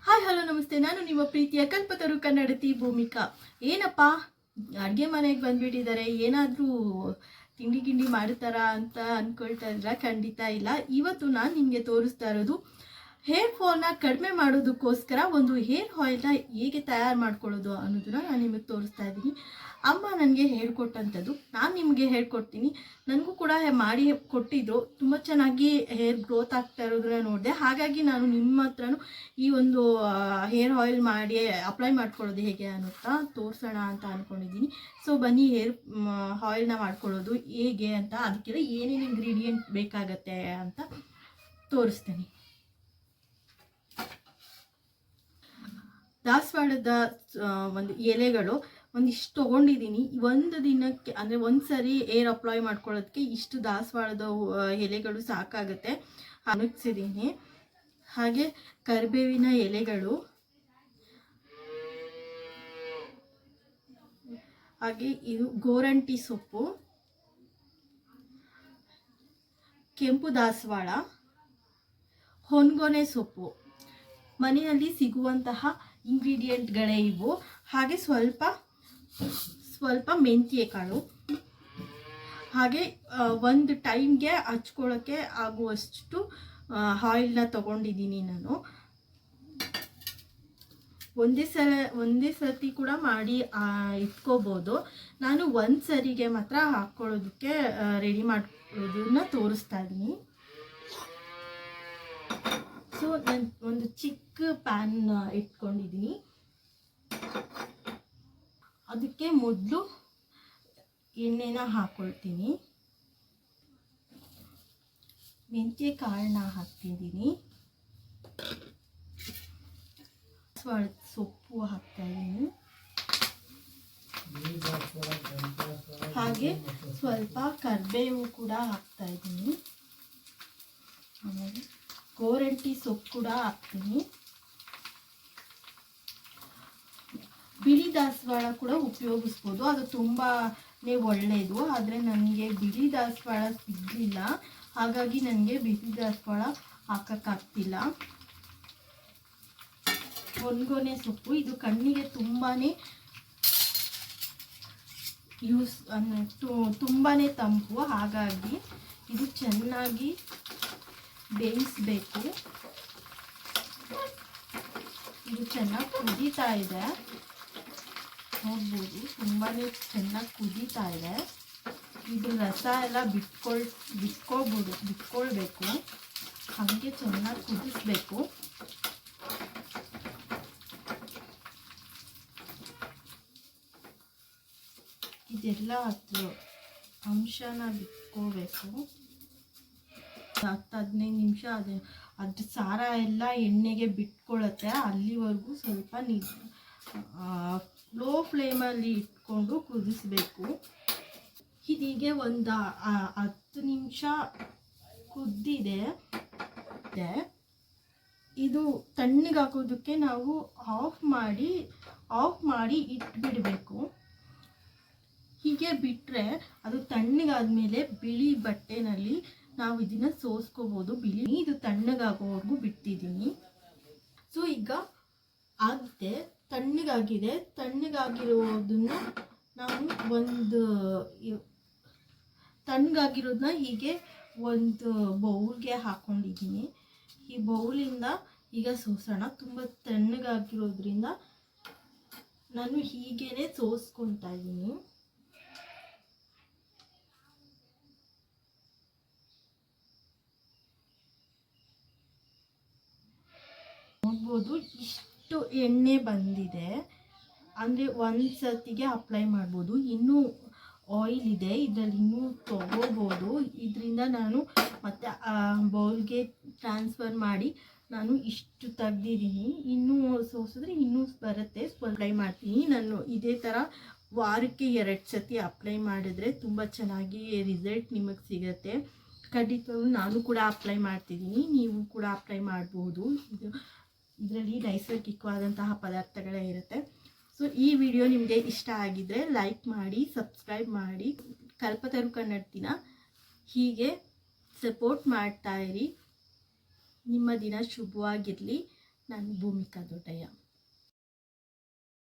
Hi hello ನಮಸ್ತೆ. ನಾನು ನಿಮ್ಮ ಪ್ರೀತಿಯ ಕಲ್ಪತರು ಕನ್ನಡತಿ ಭೂಮಿಕಾ. ಏನಪ್ಪ ಅಡುಗೆ ಮನೆಗೆ ಬಂದುಬಿಟ್ಟಿದ್ದಾರೆ, ಏನಾದರೂ ತಿಂಡಿ ಗಿಂಡಿ ಮಾಡ್ತಾರಾ ಅಂತ ಅಂದ್ಕೊಳ್ತಾ ಇದ್ರ? ಖಂಡಿತ ಇಲ್ಲ. ಇವತ್ತು ನಾನು ನಿಮಗೆ ತೋರಿಸ್ತಾ ಇರೋದು ಹೇರ್ ಫಾಲ್ನ ಕಡಿಮೆ ಮಾಡೋದಕ್ಕೋಸ್ಕರ ಒಂದು ಹೇರ್ ಆಯಿಲ್ನ ಹೇಗೆ ತಯಾರು ಮಾಡ್ಕೊಳ್ಳೋದು ಅನ್ನೋದನ್ನ ನಾನು ನಿಮಗೆ ತೋರಿಸ್ತಾ ಇದ್ದೀನಿ. ಅಮ್ಮ ನನಗೆ ಹೇಳ್ಕೊಟ್ಟಂಥದ್ದು, ನಾನು ನಿಮಗೆ ಹೇಳ್ಕೊಡ್ತೀನಿ. ನನಗೂ ಕೂಡ ಮಾಡಿ ಕೊಟ್ಟಿದ್ರು, ತುಂಬ ಚೆನ್ನಾಗಿ ಹೇರ್ ಗ್ರೋತ್ ಆಗ್ತಾ ಇರೋದನ್ನ ನೋಡಿದೆ. ಹಾಗಾಗಿ ನಾನು ನಿಮ್ಮ ಹತ್ರನೂ ಈ ಒಂದು ಹೇರ್ ಆಯಿಲ್ ಮಾಡಿ ಅಪ್ಲೈ ಮಾಡ್ಕೊಳ್ಳೋದು ಹೇಗೆ ಅನ್ನೋತಾ ತೋರಿಸೋಣ ಅಂತ ಅಂದ್ಕೊಂಡಿದ್ದೀನಿ. ಸೊ ಬನ್ನಿ ಹೇರ್ ಆಯಿಲ್ನ ಮಾಡ್ಕೊಳ್ಳೋದು ಹೇಗೆ ಅಂತ, ಅದಕ್ಕೆಲ್ಲ ಏನೇನು ಇಂಗ್ರೀಡಿಯೆಂಟ್ ಬೇಕಾಗತ್ತೆ ಅಂತ ತೋರಿಸ್ತೀನಿ. ದಾಸವಾಳದ ಒಂದು ಎಲೆಗಳು ಒಂದಿಷ್ಟು ತೊಗೊಂಡಿದ್ದೀನಿ. ಒಂದು ದಿನಕ್ಕೆ ಅಂದರೆ ಒಂದು ಸರಿ ಏರ್ ಅಪ್ಲೈ ಮಾಡ್ಕೊಳ್ಳೋದಕ್ಕೆ ಇಷ್ಟು ದಾಸವಾಳದ ಎಲೆಗಳು ಸಾಕಾಗುತ್ತೆ. ಒಣಗಿಸಿದ್ದೀನಿ. ಹಾಗೆ ಕರಿಬೇವಿನ ಎಲೆಗಳು, ಹಾಗೆ ಇದು ಗೋರಂಟಿ ಸೊಪ್ಪು, ಕೆಂಪು ದಾಸವಾಳ, ಹೊನ್ಗೊನೆ ಸೊಪ್ಪು, ಮನೆಯಲ್ಲಿ ಸಿಗುವಂತಹ ಇಂಗ್ರೀಡಿಯೆಂಟ್ಗಳೇ ಇವು. ಹಾಗೆ ಸ್ವಲ್ಪ ಮೆಂತ್ಯ ಕಾಳು, ಹಾಗೆ ಒಂದು ಟೈಮ್ಗೆ ಹಚ್ಕೊಳ್ಳೋಕ್ಕೆ ಆಗುವಷ್ಟು ಆಯಿಲ್ನ ತೊಗೊಂಡಿದ್ದೀನಿ. ನಾನು ಒಂದೇ ಸರ್ತಿ ಕೂಡ ಮಾಡಿ ಇಟ್ಕೋಬೋದು. ನಾನು ಒಂದು ಸರಿಗೆ ಮಾತ್ರ ಹಾಕ್ಕೊಳ್ಳೋದಕ್ಕೆ ರೆಡಿ ಮಾಡೋದನ್ನ ತೋರಿಸ್ತಾ ಇದ್ದೀನಿ. ಸೊ ನಾನು ಒಂದು ಚಿಕ್ಕ ಪ್ಯಾನ್ ಇಟ್ಕೊಂಡಿದ್ದೀನಿ. ಅದಕ್ಕೆ ಮೊದಲು ಎಣ್ಣೆನ ಹಾಕ್ಕೊಳ್ತೀನಿ. ಮೆಂತ್ಯ ಕಾಳನ್ನ ಹಾಕ್ತಿದ್ದೀನಿ. ಸೊಪ್ಪು ಹಾಕ್ತಾಯಿದ್ದೀನಿ. ಹಾಗೆ ಸ್ವಲ್ಪ ಕರಿಬೇವು ಕೂಡ ಹಾಕ್ತಾಯಿದ್ದೀನಿ. ಆಮೇಲೆ ಗೋರಂಟಿ ಸೊಪ್ಪು ಕೂಡ ಹಾಕ್ತೀನಿ. ಬಿಳಿ ದಾಸವಾಳ ಕೂಡ ಉಪಯೋಗಿಸ್ಬೋದು, ಅದು ತುಂಬಾ ಒಳ್ಳೆಯದು. ಆದರೆ ನನಗೆ ಬಿಳಿ ದಾಸವಾಳ ಸಿಗಲಿಲ್ಲ, ಹಾಗಾಗಿ ನನಗೆ ಬಿಳಿ ದಾಸವಾಳ ಹಾಕೋಕ್ಕಾಗ್ತಿಲ್ಲ. ಹೊನ್ಗೊನೆ ಸೊಪ್ಪು, ಇದು ಕಣ್ಣಿಗೆ ತುಂಬಾ ತುಂಬಾ ತಂಪು. ಹಾಗಾಗಿ ಇದು ಚೆನ್ನಾಗಿ ಬೇಯಿಸಬೇಕು. ಇದು ಚೆನ್ನಾಗಿ ಕುದೀತಾ ಇದೆ, ನೋಡ್ಬೋದು. ತುಂಬಾ ಚೆನ್ನಾಗಿ ಕುದೀತಾ ಇದೆ. ಇದು ರಸ ಎಲ್ಲ ಬಿಟ್ಕೊಳ್ಬೇಕು. ಹಾಗೆ ಚೆನ್ನಾಗಿ ಕುದಿಸ್ಬೇಕು. ಇದೆಲ್ಲ ಅಂಶನ ಬಿಟ್ಕೋಬೇಕು. 10-15 ನಿಮಿಷ ಅದ್ರ ಸಾರ ಎಲ್ಲ ಎಣ್ಣೆಗೆ ಬಿಟ್ಕೊಳ್ಳುತ್ತೆ. ಅಲ್ಲಿವರೆಗೂ ಸ್ವಲ್ಪ ಲೋ ಫ್ಲೇಮಲ್ಲಿ ಇಟ್ಕೊಂಡು ಕುದಿಸ್ಬೇಕು. ಇದೀಗೆ ಒಂದು 10 ನಿಮಿಷ ಕುದ್ದಿದೆ. ಇದು ತಣ್ಣಗೆ ಹಾಕೋದಕ್ಕೆ ನಾವು ಆಫ್ ಮಾಡಿ ಇಟ್ಬಿಡಬೇಕು. ಹೀಗೆ ಬಿಟ್ಟರೆ ಅದು ತಣ್ಣಗಾದ್ಮೇಲೆ ಬಿಳಿ ಬಟ್ಟೆನಲ್ಲಿ ನಾವು ಇದನ್ನು ಸೋಸ್ಕೋಬೋದು. ಇದು ತಣ್ಣಗಾಗೋವರೆಗೂ ಬಿಟ್ಟಿದ್ದೀನಿ. ಸೊ ಈಗ ಆಗಿದೆ, ತಣ್ಣಗಾಗಿರೋದನ್ನ ನಾವು ತಣ್ಣಗಾಗಿರೋದನ್ನ ಹೀಗೆ ಒಂದು ಬೌಲ್ಗೆ ಹಾಕ್ಕೊಂಡಿದ್ದೀನಿ. ಈ ಬೌಲಿಂದ ಈಗ ಸೋಸೋಣ. ತುಂಬ ತಣ್ಣಗಾಗಿರೋದ್ರಿಂದ ನಾನು ಹೀಗೇ ಸೋಸ್ಕೊತಾ ಇದ್ದೀನಿ. ನೋಡ್ಬೋದು, ಇಷ್ಟು ಎಣ್ಣೆ ಬಂದಿದೆ. ಅಂದರೆ ಒಂದು ಸರ್ತಿಗೆ ಅಪ್ಲೈ ಮಾಡ್ಬೋದು. ಇನ್ನೂ ಆಯಿಲ್ ಇದೆ, ಇದರಲ್ಲಿ ಇನ್ನೂ ತಗೋಬೋದು. ಇದರಿಂದ ನಾನು ಮತ್ತೆ ಬೌಲ್ಗೆ ಟ್ರಾನ್ಸ್ಫರ್ ಮಾಡಿ ನಾನು ಇಷ್ಟು ತೆಗ್ದಿದ್ದೀನಿ. ಇನ್ನೂ ಸೋಸಿದ್ರೆ ಇನ್ನೂ ಬರುತ್ತೆ. ಅಪ್ಲೈ ಮಾಡ್ತೀನಿ. ನಾನು ಇದೇ ಥರ ವಾರಕ್ಕೆ 2 ಸರ್ತಿ ಅಪ್ಲೈ ಮಾಡಿದ್ರೆ ತುಂಬ ಚೆನ್ನಾಗಿ ರಿಸಲ್ಟ್ ನಿಮಗೆ ಸಿಗುತ್ತೆ. ಖಂಡಿತವಾಗ್ಲೂ ನಾನು ಕೂಡ ಅಪ್ಲೈ ಮಾಡ್ತಿದ್ದೀನಿ, ನೀವು ಕೂಡ ಅಪ್ಲೈ ಮಾಡ್ಬೋದು. ಇದರಲ್ಲಿ ನೈಸರ್ಗಿಕವಾದಂತಹ ಪದಾರ್ಥಗಳೇ ಇರುತ್ತೆ. ಸೊ ಈ ವಿಡಿಯೋ ನಿಮಗೆ ಇಷ್ಟ ಆಗಿದ್ದರೆ ಲೈಕ್ ಮಾಡಿ, ಸಬ್ಸ್ಕ್ರೈಬ್ ಮಾಡಿ. ಕಲ್ಪತರು ಕನ್ನಡತಿನ ಹೀಗೆ ಸಪೋರ್ಟ್ ಮಾಡ್ತಾ ಇರಿ. ನಿಮ್ಮ ದಿನ ಶುಭವಾಗಿರಲಿ. ನಾನು ಭೂಮಿಕಾ ದೊಡ್ಡಯ್ಯ.